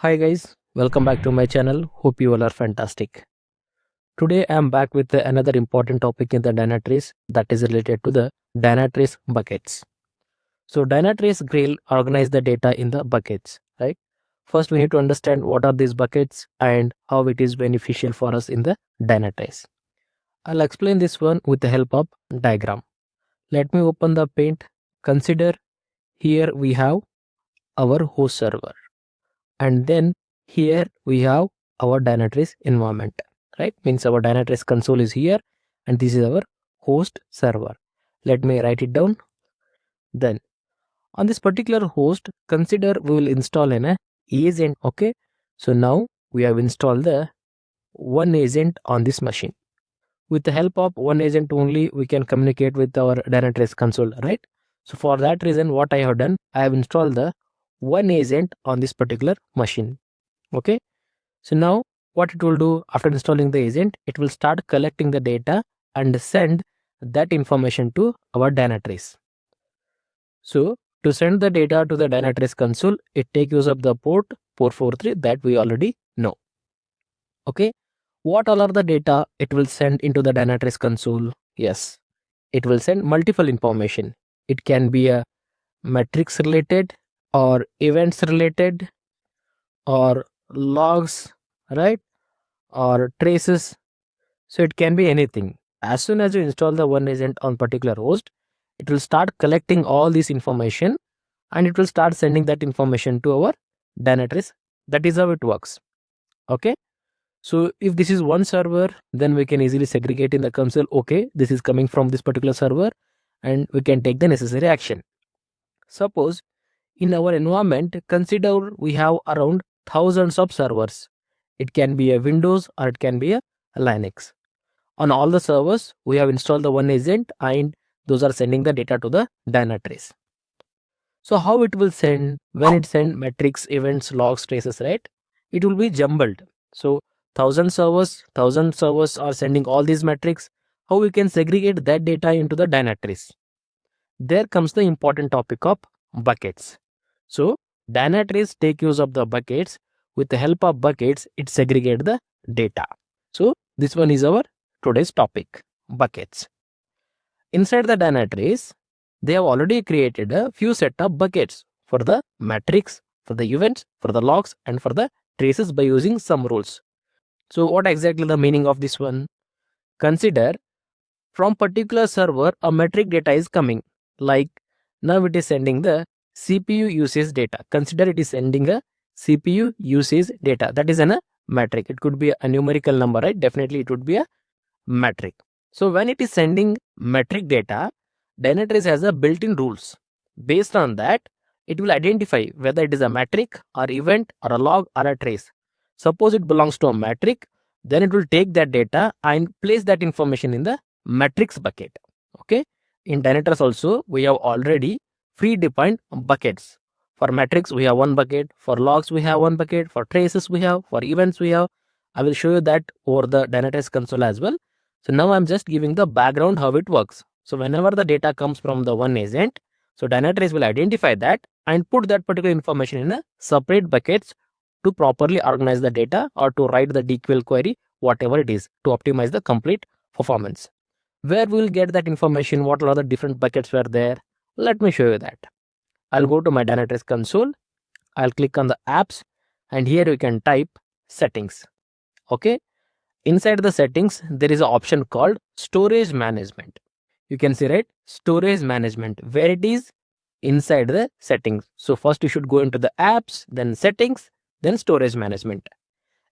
Hi guys, welcome back to my channel. Hope you all are fantastic. Today I am back with another important topic in the Dynatrace that is related to the Dynatrace buckets. So Dynatrace Grail organize the data in the buckets, right? First we need to understand what are these buckets and how it is beneficial for us in the Dynatrace. I'll explain this one with the help of diagram. Let me open the paint. Consider here we have our host server, and then here we have our Dynatrace environment, right? Means our Dynatrace console is here and this is our host server. Let me write it down. Then on this particular host, consider we will install an agent. Okay, so now we have installed the one agent on this machine. With the help of one agent only we can communicate with our Dynatrace console, right? So for that reason what I have done, I have installed the one agent on this particular machine. Okay, so now what it will do after installing the agent, it will start collecting the data and send that information to our Dynatrace. So to send the data to the Dynatrace console, it take use of the port 443 that we already know. Okay, what all are the data it will send into the Dynatrace console? Yes, it will send multiple information. It can be a metrics related or events related or logs, right? Or traces. So it can be anything. As soon as you install the one agent on particular host, it will start collecting all this information and it will start sending that information to our Dynatrace. That is how it works. Okay. So if this is one server, then we can easily segregate in the console. Okay, this is coming from this particular server and we can take the necessary action. Suppose in our environment, consider we have around thousands of servers. It can be a Windows or it can be a Linux. On all the servers, we have installed the one agent and those are sending the data to the Dynatrace. So how it will send? When it send metrics, events, logs, traces, right? It will be jumbled. So thousand servers are sending all these metrics. How we can segregate that data into the Dynatrace? There comes the important topic of buckets. So Dynatrace take use of the buckets. With the help of buckets, it segregate the data. So this one is our today's topic, buckets. Inside the Dynatrace, they have already created a few set of buckets for the metrics, for the events, for the logs, and for the traces by using some rules. So what exactly the meaning of this one? Consider from particular server a metric data is coming, like now it is sending the CPU usage data. Consider it is sending a CPU usage data. That is a metric. It could be a numerical number, right? Definitely it would be a metric. So when it is sending metric data, Dynatrace has a built-in rules. Based on that, it will identify whether it is a metric or event or a log or a trace. Suppose it belongs to a metric, then it will take that data and place that information in the metrics bucket. Okay. In Dynatrace also, we have already predefined buckets. For metrics, we have one bucket. For logs, we have one bucket. For traces, we have. For events, we have. I will show you that over the Dynatrace console as well. So now I'm just giving the background how it works. So whenever the data comes from the one agent, so Dynatrace will identify that and put that particular information in a separate buckets to properly organize the data or to write the DQL query, whatever it is, to optimize the complete performance. Where we will get that information, what are the different buckets were there? Let me show you that. I'll go to my Dynatrace console. I'll click on the apps and here we can type settings. Okay. Inside the settings, there is an option called storage management. You can see, right? Storage management, where it is inside the settings. So first you should go into the apps, then settings, then storage management.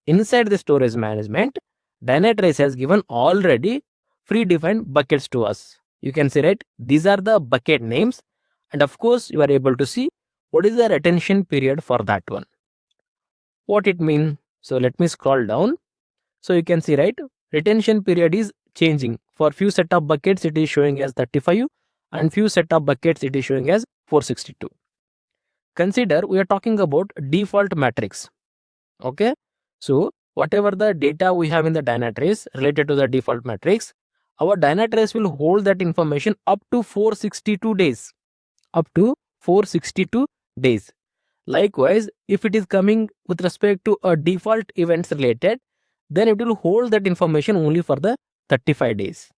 Inside the storage management, Dynatrace has given already predefined buckets to us. You can see, right? These are the bucket names. And of course, you are able to see what is the retention period for that one. What it means. So let me scroll down. So you can see, right? Retention period is changing. For few set of buckets, it is showing as 35 and few set of buckets, it is showing as 462. Consider we are talking about default matrix. Okay. So whatever the data we have in the Dynatrace related to the default matrix, our Dynatrace will hold that information up to 462 days. Up to 462 days. Likewise, if it is coming with respect to a default events related, then it will hold that information only for the 35 days.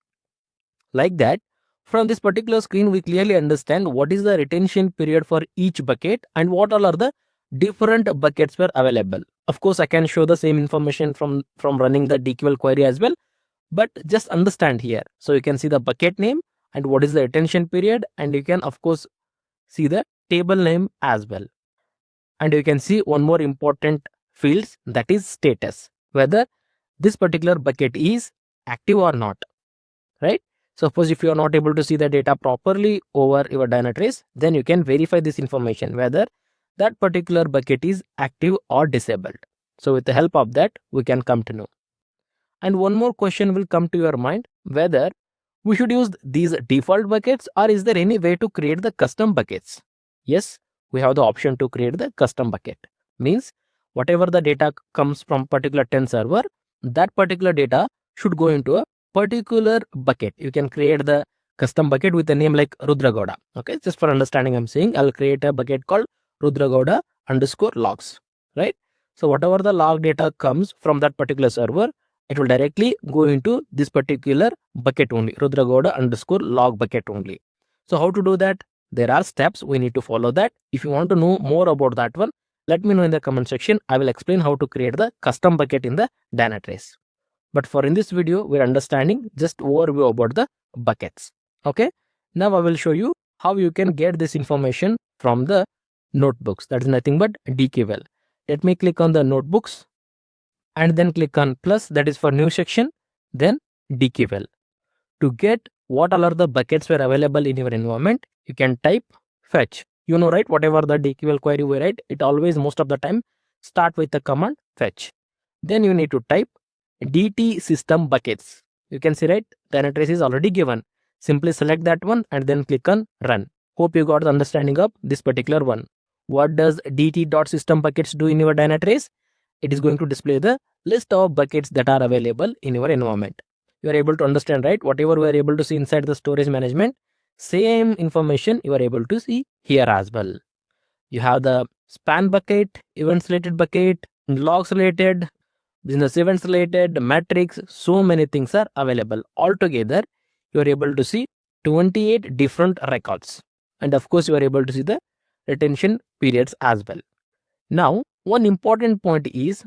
Like that, from this particular screen, we clearly understand what is the retention period for each bucket and what all are the different buckets were available. Of course, I can show the same information from running the DQL query as well, but just understand here. So you can see the bucket name and what is the retention period, and you can of course see the table name as well. And you can see one more important fields, that is status, whether this particular bucket is active or not, right? Suppose if you are not able to see the data properly over your Dynatrace, then you can verify this information whether that particular bucket is active or disabled. So with the help of that, we can come to know. And one more question will come to your mind, whether we should use these default buckets or is there any way to create the custom buckets? Yes, we have the option to create the custom bucket. Means whatever the data comes from particular 10 server, that particular data should go into a particular bucket. You can create the custom bucket with a name like Rudragoda. Okay, just for understanding, I'm saying I'll create a bucket called Rudragoda underscore logs, right? So whatever the log data comes from that particular server, it will directly go into this particular bucket only, Rudragoda underscore log bucket only. So how to do that? There are steps we need to follow that. If you want to know more about that one, let me know in the comment section. I will explain how to create the custom bucket in the Dynatrace. But for in this video, we're understanding just overview about the buckets. Okay. Now I will show you how you can get this information from the notebooks. That is nothing but DQL. Let me click on the notebooks and then click on plus, that is for new section, then DQL. To get what all are the buckets were available in your environment, you can type fetch. You know, right? Whatever the DQL query we write, it always most of the time start with the command fetch. Then you need to type DT system buckets. You can see, right? Dynatrace is already given. Simply select that one and then click on run. Hope you got the understanding of this particular one. What does DT.system buckets do in your Dynatrace? It is going to display the list of buckets that are available in your environment. You are able to understand, right? Whatever we are able to see inside the storage management, same information you are able to see here as well. You have the span bucket, events related bucket, logs related, business events related, metrics, so many things are available. Altogether, you are able to see 28 different records. And of course, you are able to see the retention periods as well. Now, one important point is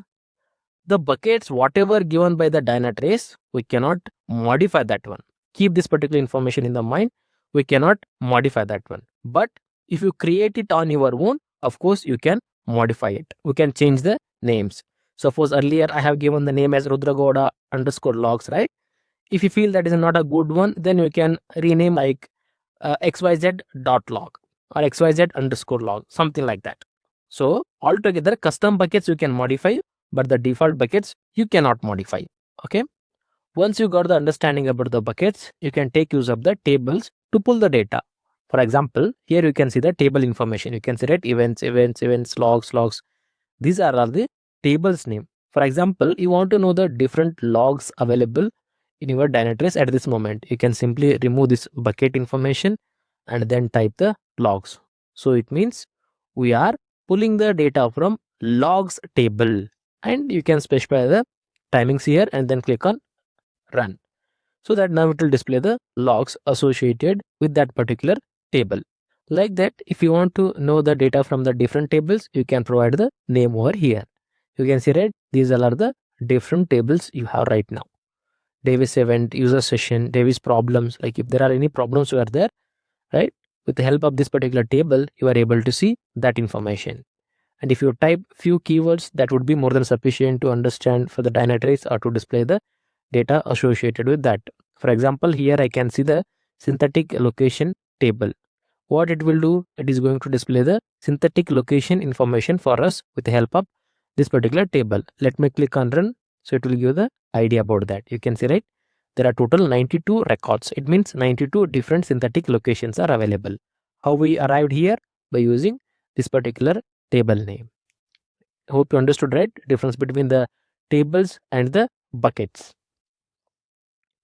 the buckets, whatever given by the Dynatrace, we cannot modify that one. Keep this particular information in the mind. We cannot modify that one. But if you create it on your own, of course, you can modify it. We can change the names. Suppose earlier I have given the name as Rudragoda underscore logs, right? If you feel that is not a good one, then you can rename like xyz.log or xyz underscore log, something like that. So altogether, custom buckets you can modify, but the default buckets you cannot modify. Okay. Once you got the understanding about the buckets, you can take use of the tables to pull the data. For example, here you can see the table information. You can see, right, events, logs. These are all the tables name. For example, you want to know the different logs available in your Dynatrace at this moment. You can simply remove this bucket information and then type the logs. So it means we are pulling the data from logs table, and you can specify the timings here and then click on run. So that now it will display the logs associated with that particular table. Like that, if you want to know the data from the different tables, you can provide the name over here. You can see, right, these are the different tables you have right now. Davis event, user session, Davis problems. Like if there are any problems you are there, right? With the help of this particular table, you are able to see that information. And if you type few keywords, that would be more than sufficient to understand for the Dynatrace or to display the data associated with that. For example, here I can see the synthetic location table. What it will do, it is going to display the synthetic location information for us with the help of this particular table. Let me click on run. So it will give the idea about that. You can see, right, there are total 92 records. It means 92 different synthetic locations are available. How we arrived here? By using this particular table name. Hope you understood, right? Difference between the tables and the buckets.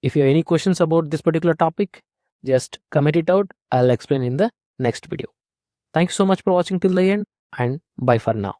If you have any questions about this particular topic, just comment it out. I'll explain in the next video. Thanks so much for watching till the end. and bye for now.